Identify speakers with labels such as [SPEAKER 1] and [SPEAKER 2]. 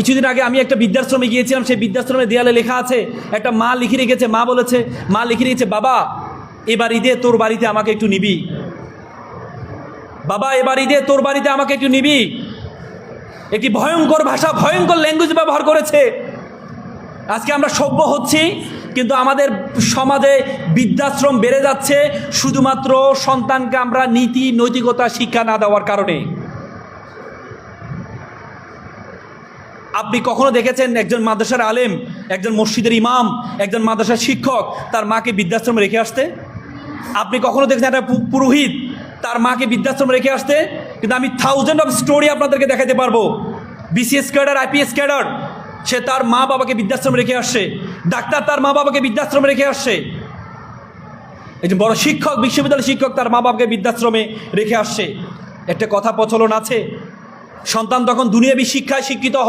[SPEAKER 1] কিছুদিন আগে আমি একটা বৃদ্ধাশ্রমে গিয়েছিলাম, সেই বৃদ্ধাশ্রমের দেয়ালে লেখা আছে, একটা মা লিখে রেখেছে, মা লিখে রেখেছে, বাবা এবার ঈদে তোর বাড়িতে আমাকে একটু নিবি, বাবা এবার ঈদে তোর বাড়িতে আমাকে একটু নিবি। একটি ভয়ঙ্কর ভাষা, ভয়ঙ্কর ল্যাঙ্গুয়েজ ব্যবহার করেছে। আজকে আমরা সভ্য হচ্ছি, কিন্তু আমাদের সমাজে বৃদ্ধাশ্রম বেড়ে যাচ্ছে শুধুমাত্র সন্তানকে আমরা নীতি নৈতিকতা শিক্ষা না দেওয়ার কারণে। আপনি কখনো দেখেছেন একজন মাদ্রাসার আলেম, একজন মসজিদের ইমাম, একজন মাদ্রাসার শিক্ষক তার মাকে বৃদ্ধাশ্রমে রেখে আসতে? আপনি কখনো দেখেছেন একটা পুরোহিত তার মাকে বৃদ্ধাশ্রমে রেখে আসতে? কিন্তু আমি থাউজেন্ড অফ স্টোরি আপনাদেরকে দেখাতে পারবো। বিসিএস ক্যাডার, আইপিএস ক্যাডার, সে তার মা বাবাকে বৃদ্ধাশ্রমে রেখে আসছে। ডাক্তার তার মা বাবাকে বৃদ্ধাশ্রমে রেখে আসছে। একজন বড় শিক্ষক, বিশ্ববিদ্যালয়ের শিক্ষক তার মা বাবাকে বৃদ্ধাশ্রমে রেখে আসছে। একটা কথা প্রচলন আছে, সন্তান তখন দুনিয়াবী শিক্ষায় শিক্ষিত